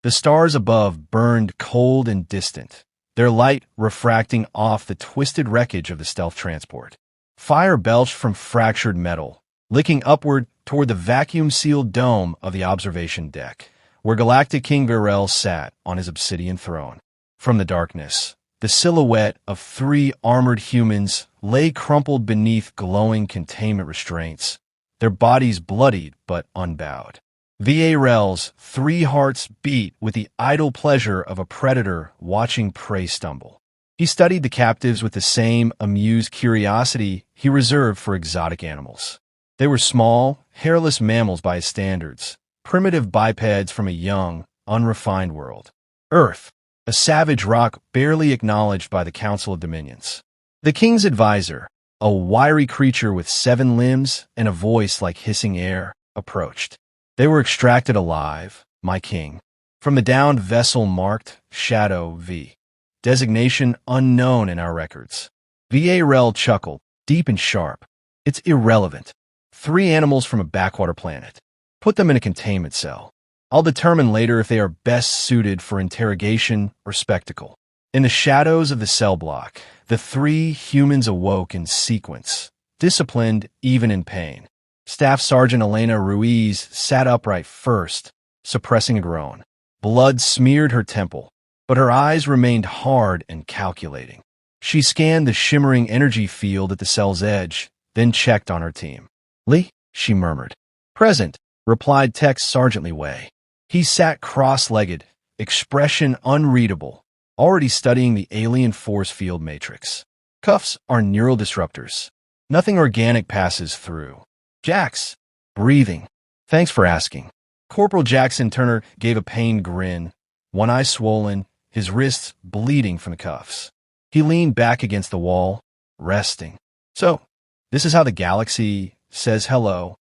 The stars above burned cold and distant, their light refracting off the twisted wreckage of the stealth transport. Fire belched from fractured metal, licking upward toward the vacuum-sealed dome of the observation deck, where Galactic King Va'rell sat on his obsidian throne. From the darkness, the silhouette of 3 armored humans lay crumpled beneath glowing containment restraints, their bodies bloodied but unbowed. Va'rell's 3 hearts beat with the idle pleasure of a predator watching prey stumble. He studied the captives with the same amused curiosity he reserved for exotic animals. They were small, hairless mammals by his standards, primitive bipeds from a young, unrefined world. Earth, a savage rock barely acknowledged by the Council of Dominions. The king's advisor, a wiry creature with 7 limbs and a voice like hissing air, approached. They were extracted alive, my king, from the downed vessel marked Shadow V. Designation unknown in our records. Va'rell chuckled, deep and sharp. It's irrelevant. 3 animals from a backwater planet. Put them in a containment cell. I'll determine later if they are best suited for interrogation or spectacle. In the shadows of the cell block, the 3 humans awoke in sequence, disciplined even in pain. Staff Sergeant Elena Ruiz sat upright first, suppressing a groan. Blood smeared her temple, but her eyes remained hard and calculating. She scanned the shimmering energy field at the cell's edge, then checked on her team. "Lee," she murmured. "Present," replied Tech Sergeant Lee Wei. He sat cross-legged, expression unreadable, already studying the alien force field matrix. Cuffs are neural disruptors. Nothing organic passes through. "Jax," breathing. "Thanks for asking." Corporal Jackson Turner gave a pained grin, one eye swollen, his wrists bleeding from the cuffs. He leaned back against the wall, resting. "So, this is how the galaxy says hello."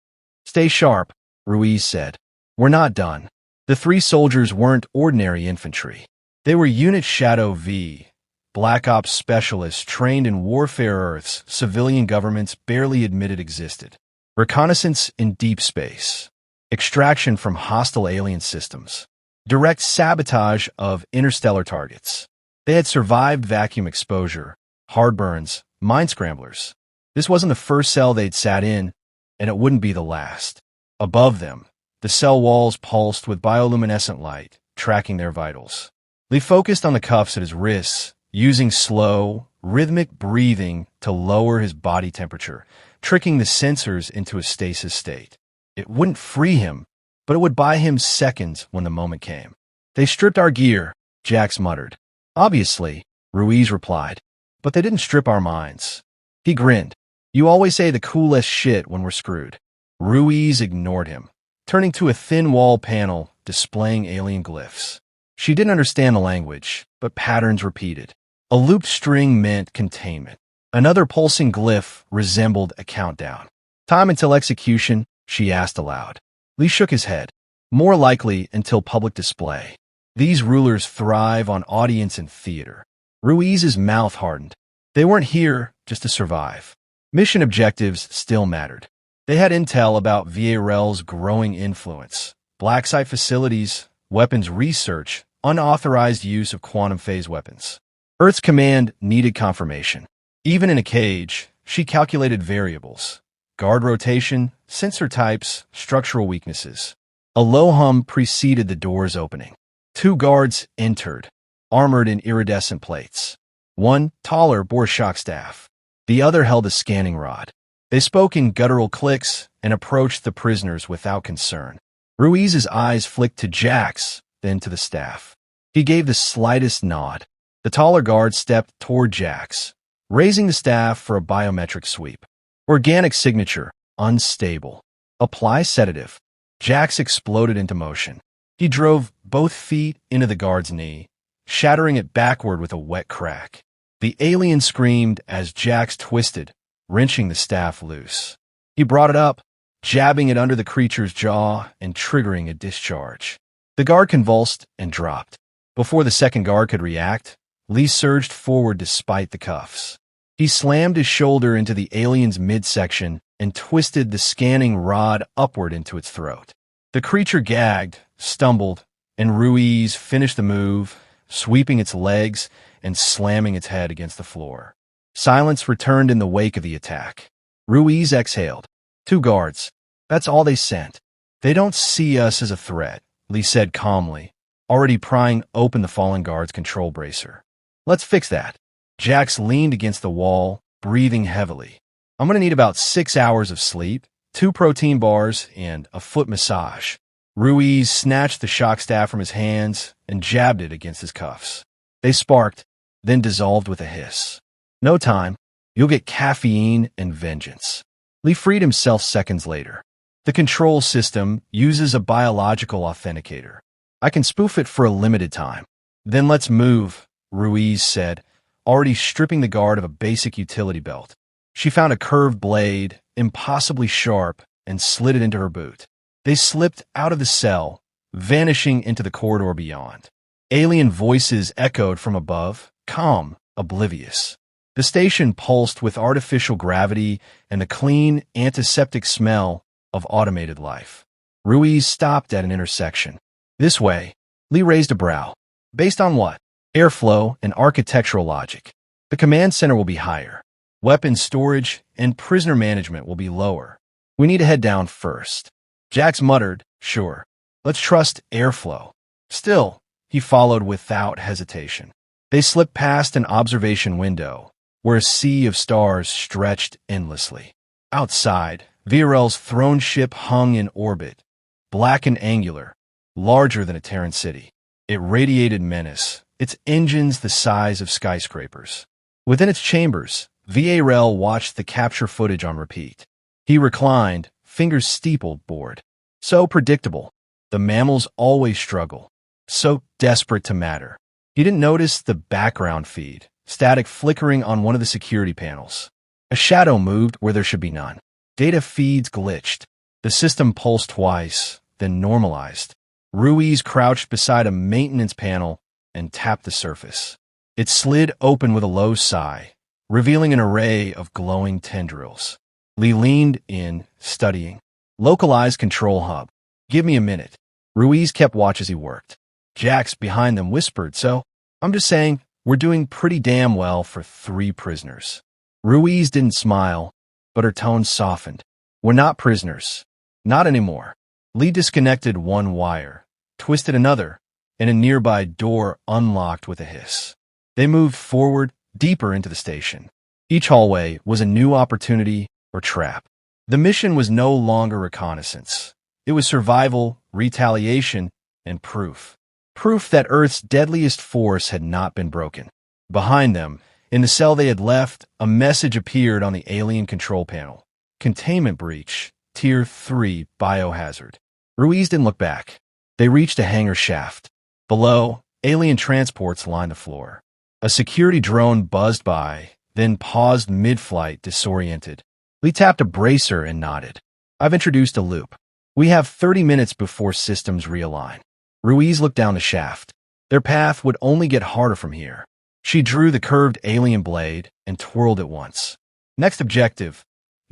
"Stay sharp," Ruiz said. "We're not done." The 3 soldiers weren't ordinary infantry. They were Unit Shadow V, Black Ops specialists trained in warfare Earths civilian governments barely admitted existed. Reconnaissance in deep space. Extraction from hostile alien systems. Direct sabotage of interstellar targets. They had survived vacuum exposure, hard burns, mind scramblers. This wasn't the first cell they'd sat in, and it wouldn't be the last. Above them, the cell walls pulsed with bioluminescent light, tracking their vitals. Lee focused on the cuffs at his wrists, using slow, rhythmic breathing to lower his body temperature, tricking the sensors into a stasis state. It wouldn't free him, but it would buy him seconds when the moment came. "They stripped our gear," Jax muttered. "Obviously," Ruiz replied, "but they didn't strip our minds." He grinned. "You always say the coolest shit when we're screwed." Ruiz ignored him, turning to a thin wall panel displaying alien glyphs. She didn't understand the language, but patterns repeated. A looped string meant containment. Another pulsing glyph resembled a countdown. "Time until execution?" she asked aloud. Lee shook his head. "More likely until public display. These rulers thrive on audience and theater." Ruiz's mouth hardened. They weren't here just to survive. Mission objectives still mattered. They had intel about Va'rell's growing influence, black site facilities, weapons research, unauthorized use of quantum phase weapons. Earth's command needed confirmation. Even in a cage, she calculated variables: guard rotation, sensor types, structural weaknesses. A low hum preceded the door's opening. 2 guards entered, armored in iridescent plates. One, taller, bore a shock staff. The other held a scanning rod. They spoke in guttural clicks and approached the prisoners without concern. Ruiz's eyes flicked to Jax, then to the staff. He gave the slightest nod. The taller guard stepped toward Jax, raising the staff for a biometric sweep. Organic signature, unstable. Apply sedative. Jax exploded into motion. He drove both feet into the guard's knee, shattering it backward with a wet crack. The alien screamed as Jax twisted, wrenching the staff loose. He brought it up, jabbing it under the creature's jaw and triggering a discharge. The guard convulsed and dropped. Before the second guard could react, Lee surged forward despite the cuffs. He slammed his shoulder into the alien's midsection and twisted the scanning rod upward into its throat. The creature gagged, stumbled, and Ruiz finished the move, sweeping its legs and slamming its head against the floor. Silence returned in the wake of the attack. Ruiz exhaled. 2 guards. That's all they sent. They don't see us as a threat, Lee said calmly, already prying open the fallen guard's control bracer. Let's fix that. Jax leaned against the wall, breathing heavily. I'm going to need about 6 hours of sleep, 2 protein bars, and a foot massage. Ruiz snatched the shock staff from his hands and jabbed it against his cuffs. They sparked, then dissolved with a hiss. No time. You'll get caffeine and vengeance. Lee freed himself seconds later. The control system uses a biological authenticator. I can spoof it for a limited time. Then let's move, Ruiz said, already stripping the guard of a basic utility belt. She found a curved blade, impossibly sharp, and slid it into her boot. They slipped out of the cell, vanishing into the corridor beyond. Alien voices echoed from above, calm, oblivious. The station pulsed with artificial gravity and the clean, antiseptic smell of automated life. Ruiz stopped at an intersection. This way. Lee raised a brow. Based on what? Airflow and architectural logic. The command center will be higher. Weapons storage and prisoner management will be lower. We need to head down first. Jax muttered, sure. Let's trust airflow. Still, he followed without hesitation. They slipped past an observation window, where a sea of stars stretched endlessly. Outside, Va'rell's throne ship hung in orbit, black and angular, larger than a Terran city. It radiated menace, its engines the size of skyscrapers. Within its chambers, Va'rell watched the capture footage on repeat. He reclined, fingers steepled, bored. So predictable. The mammals always struggle. So desperate to matter. He didn't notice the background feed, static flickering on one of the security panels. A shadow moved where there should be none. Data feeds glitched. The system pulsed twice, then normalized. Ruiz crouched beside a maintenance panel and tapped the surface. It slid open with a low sigh, revealing an array of glowing tendrils. Lee leaned in, studying. Localized control hub. Give me a minute. Ruiz kept watch as he worked. Jax behind them whispered, so, I'm just saying, we're doing pretty damn well for 3 prisoners. Ruiz didn't smile, but her tone softened. We're not prisoners. Not anymore. Lee disconnected one wire, twisted another, and a nearby door unlocked with a hiss. They moved forward, deeper into the station. Each hallway was a new opportunity or trap. The mission was no longer reconnaissance. It was survival, retaliation, and proof. Proof that Earth's deadliest force had not been broken. Behind them, in the cell they had left, a message appeared on the alien control panel. Containment breach, Tier 3 biohazard. Ruiz didn't look back. They reached a hangar shaft. Below, alien transports lined the floor. A security drone buzzed by, then paused mid-flight, disoriented. Lee tapped a bracer and nodded. I've introduced a loop. We have 30 minutes before systems realign. Ruiz looked down the shaft. Their path would only get harder from here. She drew the curved alien blade and twirled it once. Next objective,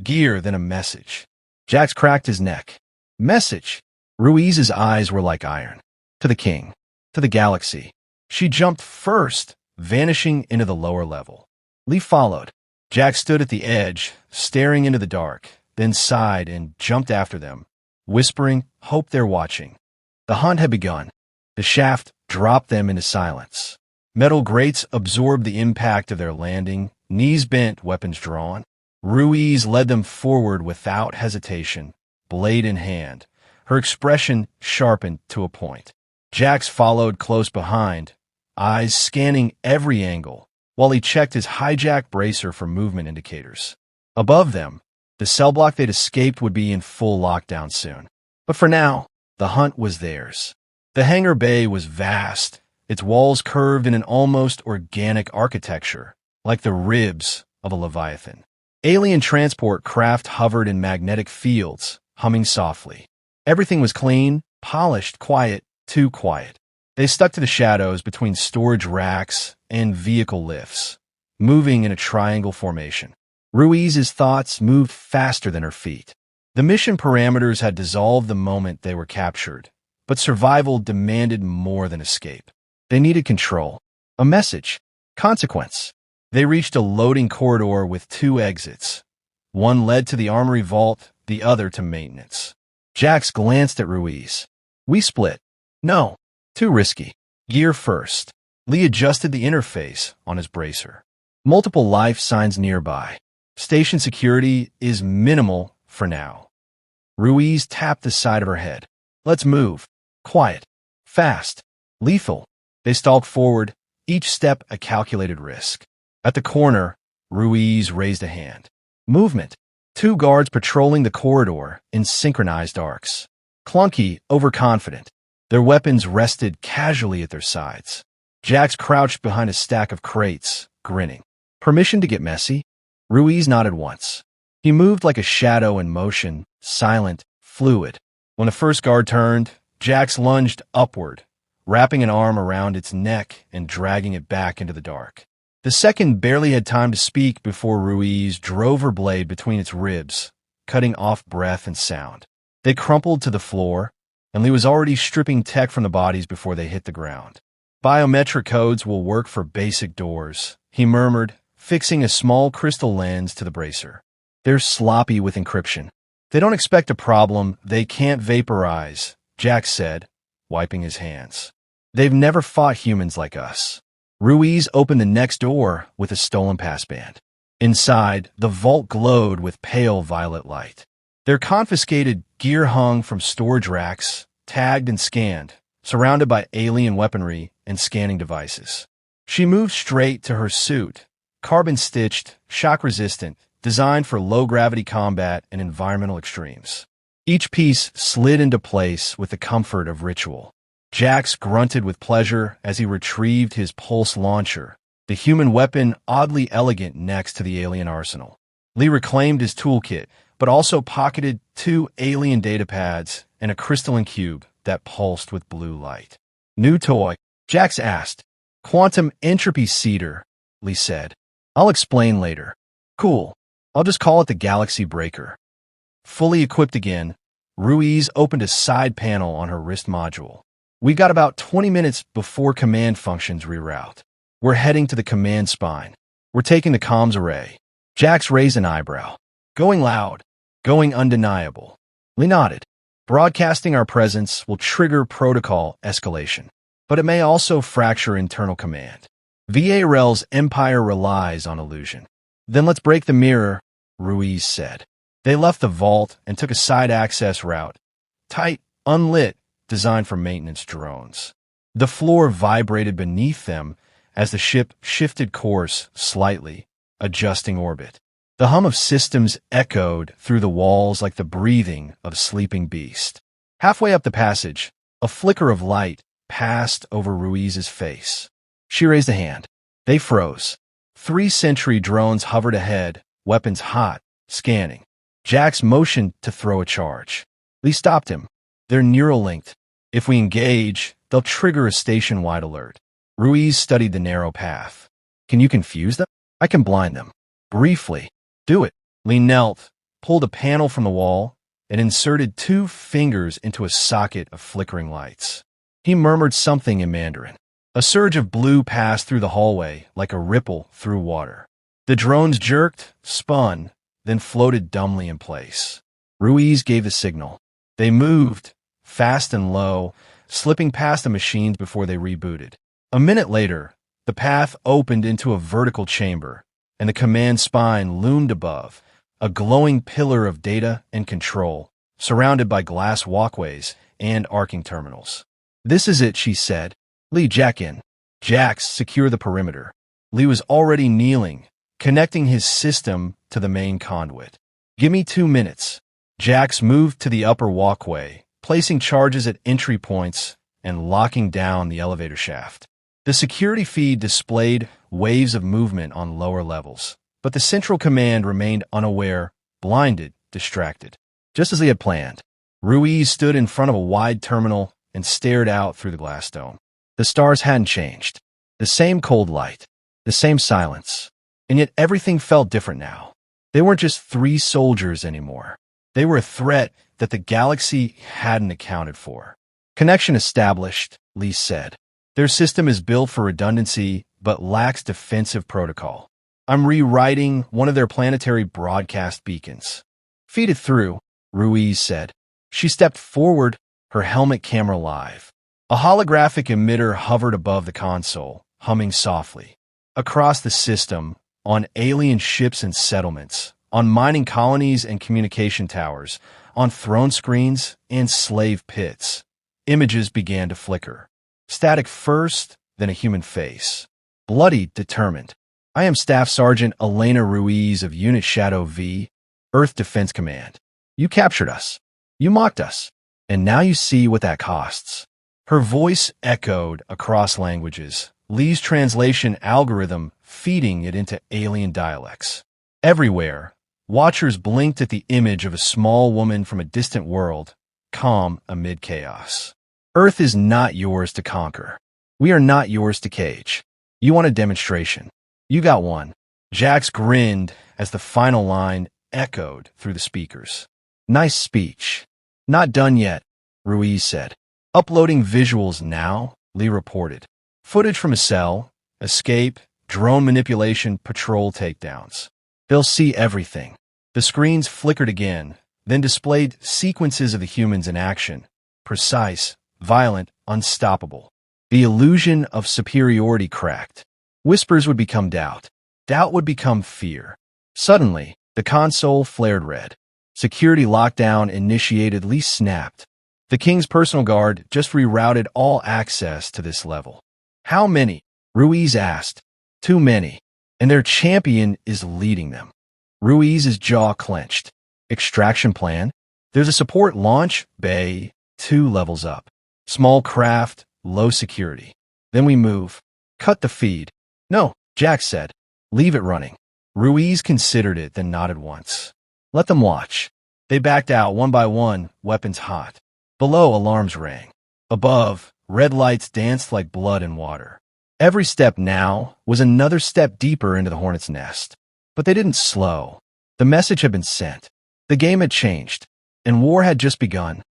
gear, then a message. Jax cracked his neck. Message. Ruiz's eyes were like iron. To the king. To the galaxy. She jumped first, vanishing into the lower level. Lee followed. Jax stood at the edge, staring into the dark, then sighed and jumped after them, whispering, hope they're watching. The hunt had begun. The shaft dropped them into silence. Metal grates absorbed the impact of their landing, knees bent, weapons drawn. Ruiz led them forward without hesitation, blade in hand, her expression sharpened to a point. Jax followed close behind, eyes scanning every angle, while he checked his hijack bracer for movement indicators. Above them, the cell block they'd escaped would be in full lockdown soon. But for now, the hunt was theirs. The hangar bay was vast, its walls curved in an almost organic architecture, like the ribs of a leviathan. Alien transport craft hovered in magnetic fields, humming softly. Everything was clean, polished, quiet, too quiet. They stuck to the shadows between storage racks and vehicle lifts, moving in a triangle formation. Ruiz's thoughts moved faster than her feet. The mission parameters had dissolved the moment they were captured, but survival demanded more than escape. They needed control, a message, consequence. They reached a loading corridor with 2 exits. One led to the armory vault, the other to maintenance. Jax glanced at Ruiz. "We split." "No. Too risky. Gear first." Lee adjusted the interface on his bracer. "Multiple life signs nearby. Station security is minimal for now." Ruiz tapped the side of her head. "Let's move. Quiet. Fast. Lethal." They stalked forward, each step a calculated risk. At the corner, Ruiz raised a hand. Movement. 2 guards patrolling the corridor in synchronized arcs. Clunky, overconfident. Their weapons rested casually at their sides. Jax crouched behind a stack of crates, grinning. "Permission to get messy?" Ruiz nodded once. He moved like a shadow in motion, silent, fluid. When the first guard turned, Jax lunged upward, wrapping an arm around its neck and dragging it back into the dark. The second barely had time to speak before Ruiz drove her blade between its ribs, cutting off breath and sound. They crumpled to the floor, and Lee was already stripping tech from the bodies before they hit the ground. "Biometric codes will work for basic doors," he murmured, fixing a small crystal lens to the bracer. "They're sloppy with encryption. They don't expect a problem they can't vaporize," Jax said, wiping his hands. "They've never fought humans like us." Ruiz opened the next door with a stolen passband. Inside, the vault glowed with pale violet light. Their confiscated gear hung from storage racks, tagged and scanned, surrounded by alien weaponry and scanning devices. She moved straight to her suit, carbon-stitched, shock-resistant, designed for low-gravity combat and environmental extremes. Each piece slid into place with the comfort of ritual. Jax grunted with pleasure as he retrieved his pulse launcher, the human weapon oddly elegant next to the alien arsenal. Lee reclaimed his toolkit, but also pocketed 2 alien datapads and a crystalline cube that pulsed with blue light. "New toy?" Jax asked. "Quantum entropy seeder," Lee said. "I'll explain later." "Cool. I'll just call it the Galaxy Breaker." Fully equipped again, Ruiz opened a side panel on her wrist module. "We got about 20 minutes before command functions reroute. We're heading to the command spine. We're taking the comms array." Jax raised an eyebrow. "Going loud. Going undeniable." Lee nodded. "Broadcasting our presence will trigger protocol escalation, but it may also fracture internal command. Va'rell's empire relies on illusion." "Then let's break the mirror," Ruiz said. They left the vault and took a side access route, tight, unlit, designed for maintenance drones. The floor vibrated beneath them as the ship shifted course slightly, adjusting orbit. The hum of systems echoed through the walls like the breathing of a sleeping beast. Halfway up the passage, a flicker of light passed over Ruiz's face. She raised a hand. They froze. 3 sentry drones hovered ahead, weapons hot, scanning. Jax motioned to throw a charge. Lee stopped him. "They're neural linked. If we engage, they'll trigger a station-wide alert." Ruiz studied the narrow path. "Can you confuse them?" "I can blind them. Briefly." "Do it." Lee knelt, pulled a panel from the wall, and inserted 2 fingers into a socket of flickering lights. He murmured something in Mandarin. A surge of blue passed through the hallway like a ripple through water. The drones jerked, spun, then floated dumbly in place. Ruiz gave the signal. They moved, fast and low, slipping past the machines before they rebooted. A minute later, the path opened into a vertical chamber, and the command spine loomed above, a glowing pillar of data and control, surrounded by glass walkways and arcing terminals. "This is it," she said. "Lee, jack in." Jax, secure the perimeter. Lee was already kneeling, connecting his system to the main conduit. "Give me 2 minutes." Jax moved to the upper walkway, placing charges at entry points and locking down the elevator shaft. The security feed displayed waves of movement on lower levels, but the central command remained unaware, blinded, distracted. Just as they had planned, Ruiz stood in front of a wide terminal and stared out through the glass dome. The stars hadn't changed. The same cold light, the same silence, and yet everything felt different now. They weren't just 3 soldiers anymore. They were a threat that the galaxy hadn't accounted for. Connection established, Lee said. Their system is built for redundancy, but lacks defensive protocol. I'm rewriting one of their planetary broadcast beacons. Feed it through, Ruiz said. She stepped forward, her helmet camera live. A holographic emitter hovered above the console, humming softly. Across the system, on alien ships and settlements, on mining colonies and communication towers, on throne screens and slave pits, images began to flicker. Static first, then a human face. Bloody, determined. I am Staff Sergeant Elena Ruiz of Unit Shadow V, Earth Defense Command. You captured us. You mocked us. And now you see what that costs. Her voice echoed across languages, Lee's translation algorithm feeding it into alien dialects. Everywhere, watchers blinked at the image of a small woman from a distant world, calm amid chaos. Earth is not yours to conquer. We are not yours to cage. You want a demonstration. You got one. Jax grinned as the final line echoed through the speakers. Nice speech. Not done yet, Ruiz said. Uploading visuals now, Lee reported. Footage from a cell, escape, drone manipulation, patrol takedowns. They'll see everything. The screens flickered again, then displayed sequences of the humans in action. Precise, violent, unstoppable. The illusion of superiority cracked. Whispers would become doubt. Doubt would become fear. Suddenly, the console flared red. Security lockdown initiated. Lee snapped. The King's personal guard just rerouted all access to this level. How many? Ruiz asked. Too many. And their champion is leading them. Ruiz's jaw clenched. Extraction plan? There's a support launch bay 2 levels up. Small craft, low security. Then we move. Cut the feed. No, Jax said. Leave it running. Ruiz considered it, then nodded once. Let them watch. They backed out one by one, weapons hot. Below, alarms rang. Above, red lights danced like blood in water. Every step now was another step deeper into the hornet's nest. But they didn't slow. The message had been sent. The game had changed, and war had just begun.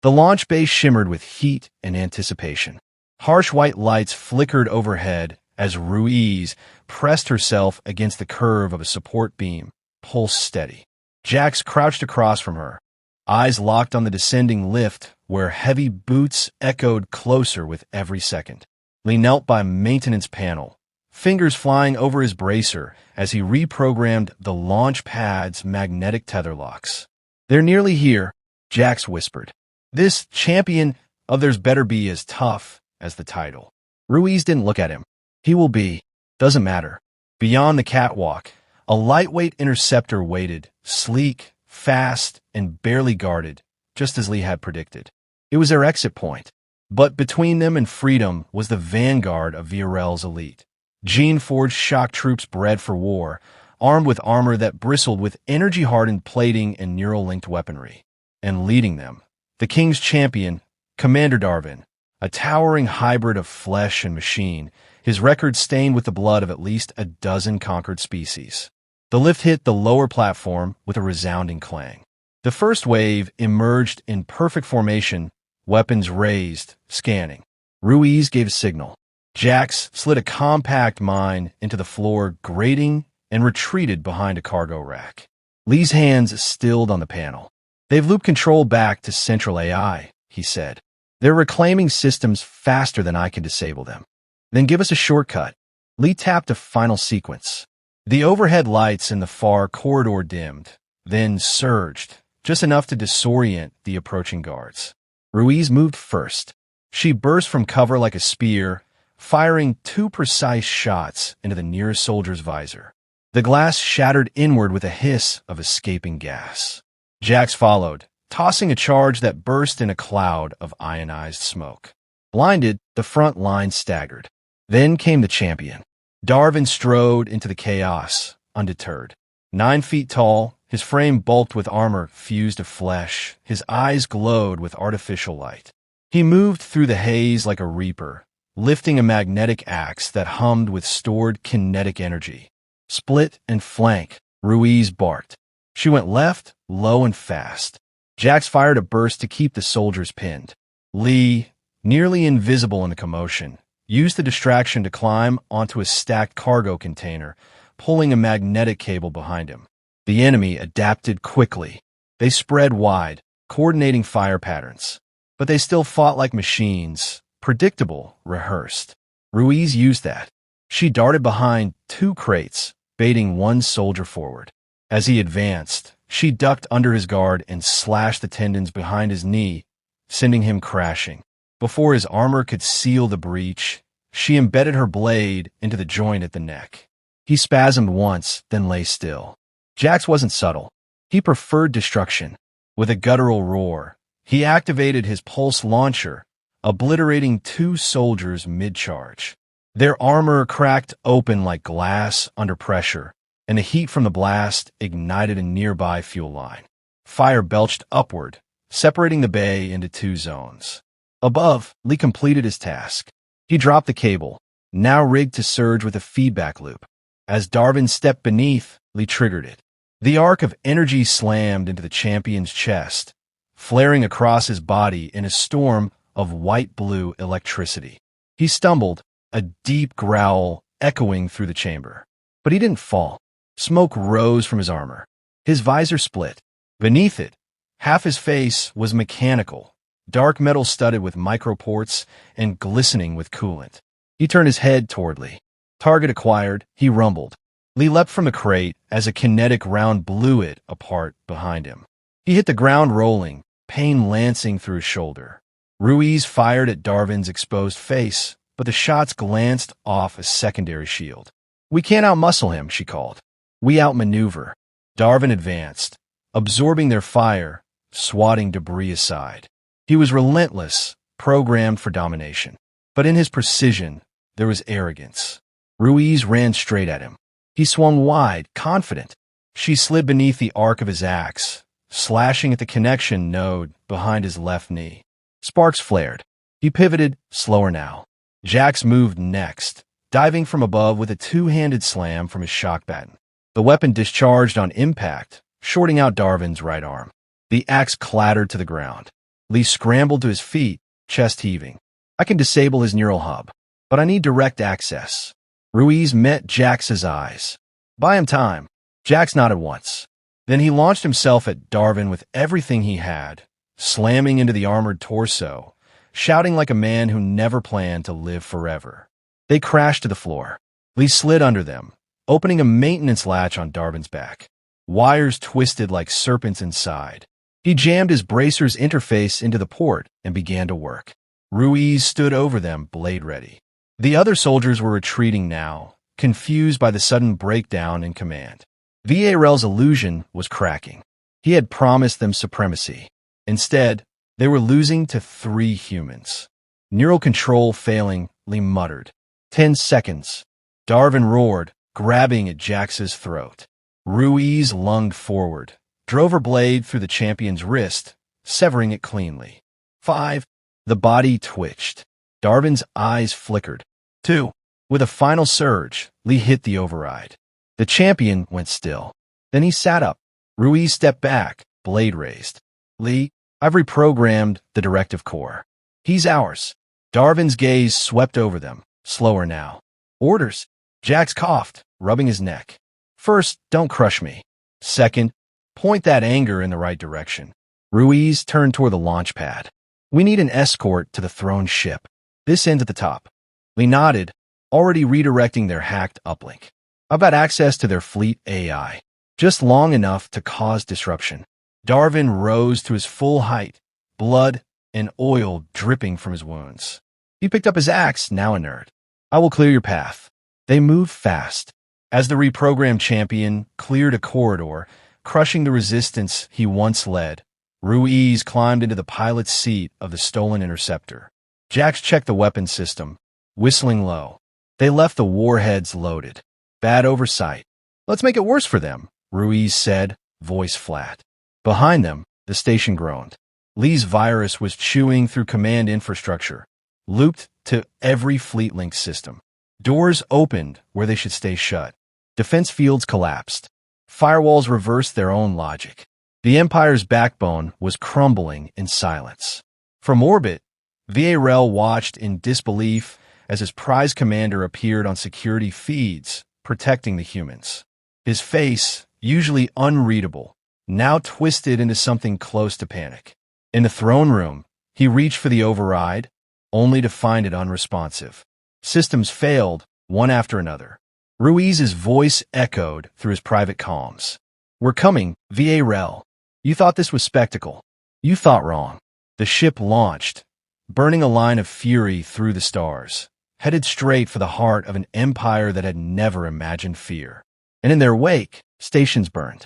The launch bay shimmered with heat and anticipation. Harsh white lights flickered overhead as Ruiz pressed herself against the curve of a support beam, pulse steady. Jax crouched across from her, eyes locked on the descending lift where heavy boots echoed closer with every second. Lee knelt by a maintenance panel, fingers flying over his bracer as he reprogrammed the launch pad's magnetic tether locks. They're nearly here, Jax whispered. This champion of theirs better be as tough as the title. Ruiz didn't look at him. He will be. Doesn't matter. Beyond the catwalk, a lightweight interceptor waited, sleek, fast, and barely guarded, just as Lee had predicted. It was their exit point. But between them and freedom was the vanguard of Va'rell's elite. Gene-forged shock troops bred for war, armed with armor that bristled with energy-hardened plating and neural-linked weaponry. And leading them, the King's champion, Commander Darvin, a towering hybrid of flesh and machine, his record stained with the blood of at least a dozen conquered species. The lift hit the lower platform with a resounding clang. The first wave emerged in perfect formation, weapons raised, scanning. Ruiz gave a signal. Jax slid a compact mine into the floor, grating, and retreated behind a cargo rack. Lee's hands stilled on the panel. They've looped control back to central AI, he said. They're reclaiming systems faster than I can disable them. Then give us a shortcut. Lee tapped a final sequence. The overhead lights in the far corridor dimmed, then surged, just enough to disorient the approaching guards. Ruiz moved first. She burst from cover like a spear, firing 2 precise shots into the nearest soldier's visor. The glass shattered inward with a hiss of escaping gas. Jax followed, tossing a charge that burst in a cloud of ionized smoke. Blinded, the front line staggered. Then came the champion. Darvin strode into the chaos, undeterred. 9 feet tall, his frame bulked with armor fused of flesh, his eyes glowed with artificial light. He moved through the haze like a reaper, lifting a magnetic axe that hummed with stored kinetic energy. Split and flank, Ruiz barked. She went left, low and fast. Jax fired a burst to keep the soldiers pinned. Lee, nearly invisible in the commotion, used the distraction to climb onto a stacked cargo container, pulling a magnetic cable behind him. The enemy adapted quickly. They spread wide, coordinating fire patterns. But they still fought like machines, predictable, rehearsed. Ruiz used that. She darted behind 2 crates, baiting one soldier forward. As he advanced, she ducked under his guard and slashed the tendons behind his knee, sending him crashing. Before his armor could seal the breach, she embedded her blade into the joint at the neck. He spasmed once, then lay still. Jax wasn't subtle. He preferred destruction. With a guttural roar, he activated his pulse launcher, obliterating 2 soldiers mid-charge. Their armor cracked open like glass under pressure, and the heat from the blast ignited a nearby fuel line. Fire belched upward, separating the bay into 2 zones. Above, Lee completed his task. He dropped the cable, now rigged to surge with a feedback loop. As Darvin stepped beneath, Lee triggered it. The arc of energy slammed into the champion's chest, flaring across his body in a storm of white-blue electricity. He stumbled, a deep growl echoing through the chamber. But he didn't fall. Smoke rose from his armor. His visor split. Beneath it, half his face was mechanical, dark metal studded with microports and glistening with coolant. He turned his head toward Lee. Target acquired, he rumbled. Lee leapt from the crate as a kinetic round blew it apart behind him. He hit the ground rolling, pain lancing through his shoulder. Ruiz fired at Darvin's exposed face, but the shots glanced off a secondary shield. "We can't outmuscle him," she called. "We outmaneuver." Darvin advanced, absorbing their fire, swatting debris aside. He was relentless, programmed for domination. But in his precision, there was arrogance. Ruiz ran straight at him. He swung wide, confident. She slid beneath the arc of his axe, slashing at the connection node behind his left knee. Sparks flared. He pivoted, slower now. Jax moved next, diving from above with a 2-handed slam from his shock baton. The weapon discharged on impact, shorting out Darvin's right arm. The axe clattered to the ground. Lee scrambled to his feet, chest heaving. "I can disable his neural hub, but I need direct access." Ruiz met Jax's eyes. "Buy him time." Jax nodded once. Then he launched himself at Darvin with everything he had, slamming into the armored torso, shouting like a man who never planned to live forever. They crashed to the floor. Lee slid under them, opening a maintenance latch on Darvin's back. Wires twisted like serpents inside. He jammed his bracer's interface into the port and began to work. Ruiz stood over them, blade ready. The other soldiers were retreating now, confused by the sudden breakdown in command. Va'rell's illusion was cracking. He had promised them supremacy. Instead, they were losing to 3 humans. Neural control failing, Lee muttered. 10 seconds. Darvin roared, grabbing at Jax's throat. Ruiz lunged forward, drove her blade through the champion's wrist, severing it cleanly. 5. The body twitched. Darvin's eyes flickered. 2. With a final surge, Lee hit the override. The champion went still. Then he sat up. Ruiz stepped back, blade raised. "Lee, I've reprogrammed the directive core. He's ours." Darvin's gaze swept over them, slower now. "Orders." Jax coughed, rubbing his neck. "First, don't crush me. Second, point that anger in the right direction." Ruiz turned toward the launch pad. "We need an escort to the throne ship. This end at the top." Lee nodded, already redirecting their hacked uplink. "I've got access to their fleet AI, just long enough to cause disruption." Darvin rose to his full height, blood and oil dripping from his wounds. He picked up his axe, now inert. "I will clear your path." They moved fast. As the reprogrammed champion cleared a corridor, crushing the resistance he once led, Ruiz climbed into the pilot's seat of the stolen interceptor. Jax checked the weapon system, whistling low. They left the warheads loaded. "Bad oversight. Let's make it worse for them," Ruiz said, voice flat. Behind them, the station groaned. Lee's virus was chewing through command infrastructure, looped to every fleet link system. Doors opened where they should stay shut. Defense fields collapsed. Firewalls reversed their own logic. The Empire's backbone was crumbling in silence. From orbit, Va'rell watched in disbelief as his prize commander appeared on security feeds, protecting the humans. His face, usually unreadable, now twisted into something close to panic. In the throne room, he reached for the override, only to find it unresponsive. Systems failed, one after another. Ruiz's voice echoed through his private comms. "We're coming, Va'rell. You thought this was spectacle. You thought wrong." The ship launched, burning a line of fury through the stars, headed straight for the heart of an empire that had never imagined fear. And in their wake, stations burned.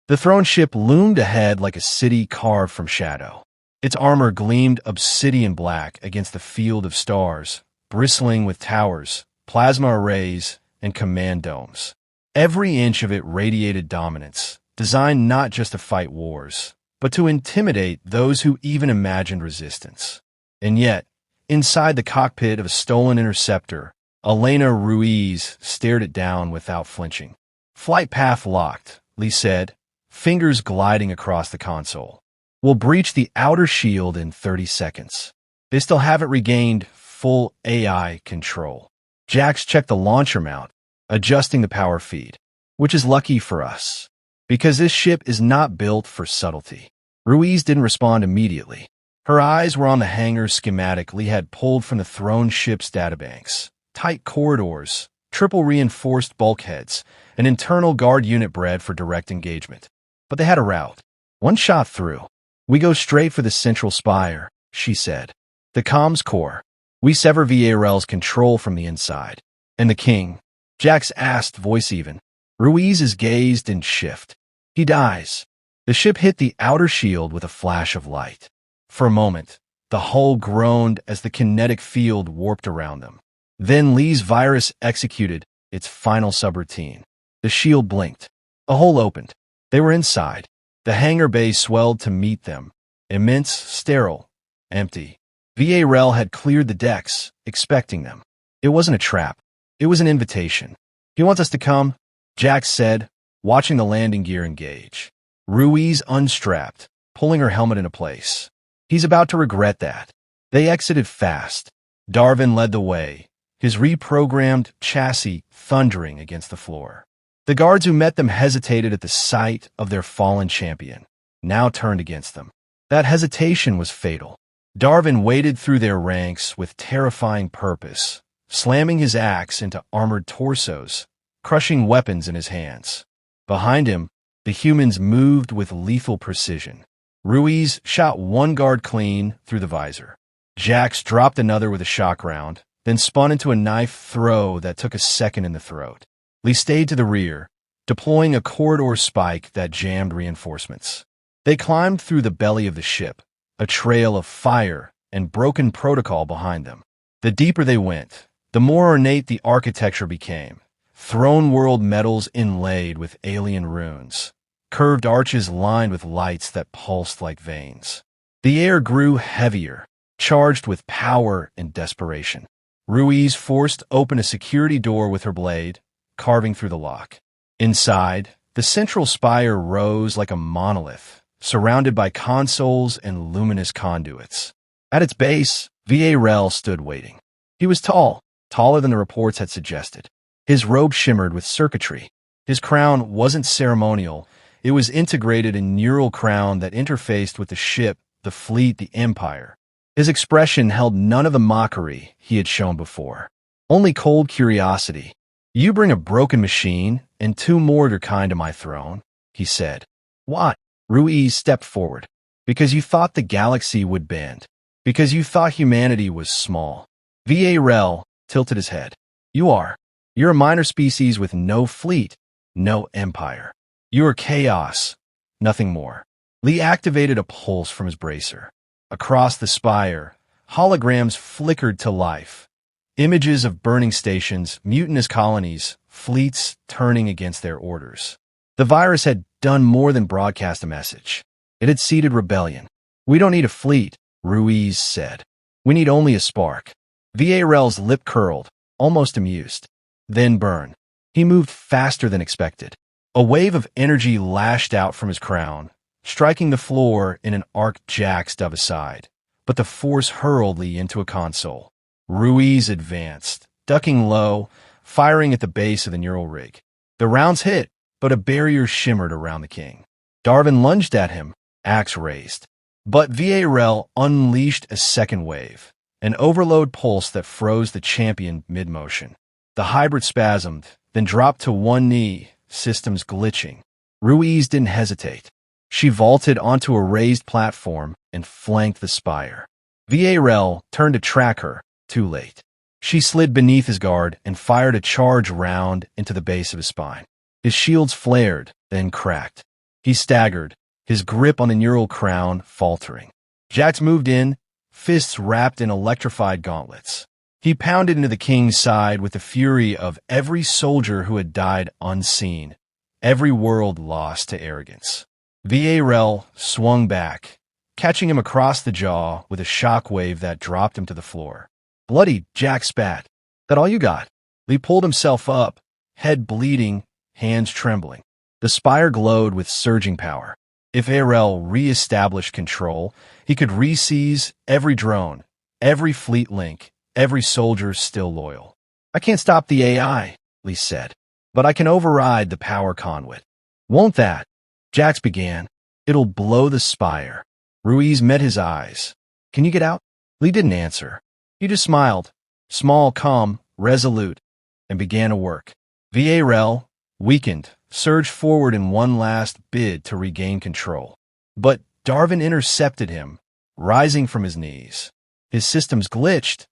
The throne ship loomed ahead like a city carved from shadow. Its armor gleamed obsidian black against the field of stars, bristling with towers, plasma arrays, and command domes. Every inch of it radiated dominance, designed not just to fight wars, but to intimidate those who even imagined resistance. And yet, inside the cockpit of a stolen interceptor, Elena Ruiz stared it down without flinching. "Flight path locked," Lee said, fingers gliding across the console. "We'll breach the outer shield in 30 seconds. They still haven't regained full AI control." Jax checked the launcher mount, adjusting the power feed, which is lucky for us, because this ship is not built for subtlety. Ruiz didn't respond immediately. Her eyes were on the hangar schematic Lee had pulled from the throne ship's databanks. Tight corridors, triple reinforced bulkheads, an internal guard unit bred for direct engagement. But they had a route. One shot through. "We go straight for the central spire," she said. "The comms core. We sever Va'rell's control from the inside." "And the king?" Jax asked, voice even. Ruiz's gaze didn't shift. "He dies." The ship hit the outer shield with a flash of light. For a moment, the hull groaned as the kinetic field warped around them. Then Lee's virus executed its final subroutine. The shield blinked. A hole opened. They were inside. The hangar bay swelled to meet them. Immense, sterile, empty. Va'rell had cleared the decks, expecting them. It wasn't a trap. It was an invitation. "He wants us to come," Jax said, watching the landing gear engage. Ruiz unstrapped, pulling her helmet into place. "He's about to regret that." They exited fast. Darvin led the way, his reprogrammed chassis thundering against the floor. The guards who met them hesitated at the sight of their fallen champion, now turned against them. That hesitation was fatal. Darvin waded through their ranks with terrifying purpose, slamming his axe into armored torsos, crushing weapons in his hands. Behind him, the humans moved with lethal precision. Ruiz shot one guard clean through the visor. Jax dropped another with a shock round, then spun into a knife throw that took a second in the throat. Lee stayed to the rear, deploying a corridor spike that jammed reinforcements. They climbed through the belly of the ship, a trail of fire and broken protocol behind them. The deeper they went, the more ornate the architecture became. Throne world metals inlaid with alien runes, curved arches lined with lights that pulsed like veins. The air grew heavier, charged with power and desperation. Ruiz forced open a security door with her blade, carving through the lock. Inside, the central spire rose like a monolith, surrounded by consoles and luminous conduits. At its base, Va'rell stood waiting. He was tall, taller than the reports had suggested. His robe shimmered with circuitry. His crown wasn't ceremonial. It was integrated in neural crown that interfaced with the ship, the fleet, the empire. His expression held none of the mockery he had shown before, only cold curiosity. "You bring a broken machine and two more of your kind to my throne," he said. "Why?" Ruiz stepped forward. "Because you thought the galaxy would bend. Because you thought humanity was small." Va'rell tilted his head. "You are. You're a minor species with no fleet, no empire. You are chaos, nothing more." Lee activated a pulse from his bracer. Across the spire, holograms flickered to life. Images of burning stations, mutinous colonies, fleets turning against their orders. The virus had done more than broadcast a message. It had seeded rebellion. "We don't need a fleet," Ruiz said. "We need only a spark." Va'rell's lip curled, almost amused. Then burn. He moved faster than expected. A wave of energy lashed out from his crown, striking the floor in an arc Jax dove aside. but the force hurled Lee into a console. Ruiz advanced, ducking low, firing at the base of the neural rig. The rounds hit, but a barrier shimmered around the king. Darvin lunged at him, axe raised. But Va'rell unleashed a second wave, an overload pulse that froze the champion mid-motion. The hybrid spasmed, then dropped to one knee, systems glitching. Ruiz didn't hesitate. She vaulted onto a raised platform and flanked the spire. Va'rell turned to track her, too late. She slid beneath his guard and fired a charge round into the base of his spine. His shields flared, then cracked. He staggered, his grip on the neural crown faltering. Jax moved in, fists wrapped in electrified gauntlets. He pounded into the king's side with the fury of every soldier who had died unseen, every world lost to arrogance. Va'rell swung back, catching him across the jaw with a shockwave that dropped him to the floor. Bloody, Jack spat. "That all you got?" Lee pulled himself up, head bleeding, hands trembling. The spire glowed with surging power. If Va'rell re-established control, he could re-seize every drone, every fleet link, every soldier still loyal. "I can't stop the AI," Lee said, "but I can override the power conduit." "Won't that?" Jax began. "It'll blow the spire." Ruiz met his eyes. "Can you get out?" Lee didn't answer. He just smiled, small, calm, resolute, and began to work. Va'rell, weakened, surged forward in one last bid to regain control. But Darvin intercepted him, rising from his knees. His systems glitched,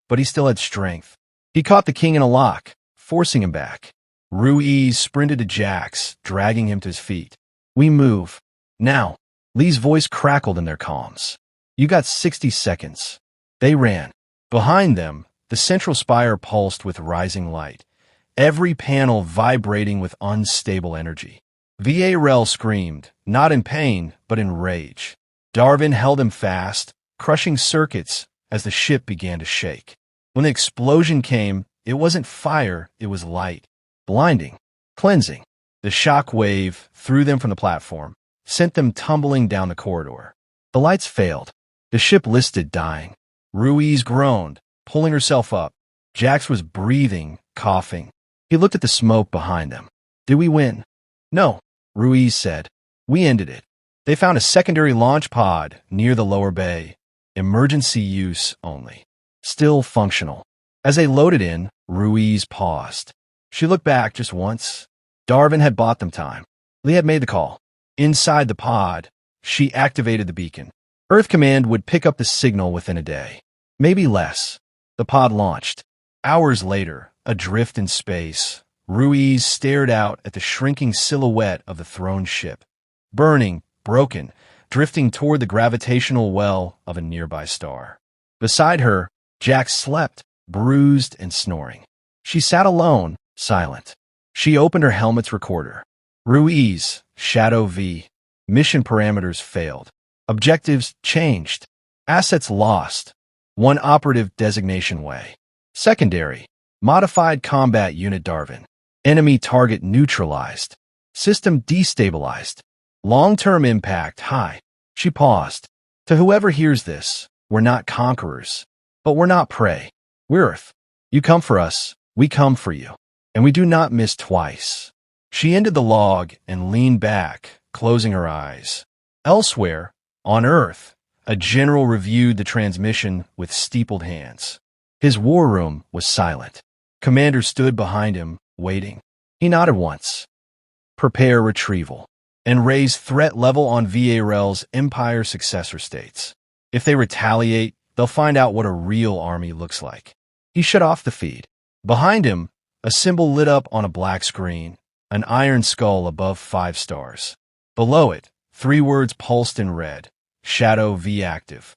but he still had strength. He caught the king in a lock, forcing him back. Ruiz sprinted to Jax, dragging him to his feet. "We move. Now." Lee's voice crackled in their comms. "You got 60 seconds. They ran. Behind them, the central spire pulsed with rising light, every panel vibrating with unstable energy. Va'rell screamed, not in pain, but in rage. Darvin held him fast, crushing circuits as the ship began to shake. When the explosion came, it wasn't fire, it was light. Blinding, cleansing. The shock wave threw them from the platform, sent them tumbling down the corridor. The lights failed. The ship listed dying. Ruiz groaned, pulling herself up. Jax was breathing, coughing. He looked at the smoke behind them. "Did we win?" "No," Ruiz said. "We ended it. They found a secondary launch pod near the lower bay. Emergency use only. Still functional." As they loaded in, Ruiz paused. She looked back just once. Darvin had bought them time. Lee had made the call. Inside the pod, she activated the beacon. Earth Command would pick up the signal within a day. Maybe less. The pod launched. Hours later, adrift in space, Ruiz stared out at the shrinking silhouette of the thrown ship. Burning, broken, drifting toward the gravitational well of a nearby star. Beside her, Jax slept, bruised and snoring. She sat alone, silent. She opened her helmet's recorder. "Ruiz, Shadow V. Mission parameters failed. Objectives changed. Assets lost. One operative designation way. Secondary, modified combat unit Darvin. Enemy target neutralized. System destabilized. Long-term impact high." She paused. "To whoever hears this, we're not conquerors, but we're not prey. We're Earth. You come for us, we come for you. And we do not miss twice." She ended the log and leaned back, closing her eyes. Elsewhere, on Earth, a general reviewed the transmission with steepled hands. His war room was silent. Commander stood behind him, waiting. He nodded once. "Prepare retrieval, and raise threat level on Va'rell's Empire successor states. If they retaliate, they'll find out what a real army looks like." He shut off the feed. Behind him, a symbol lit up on a black screen, an iron skull above 5 stars. Below it, 3 words pulsed in red: Shadow V active.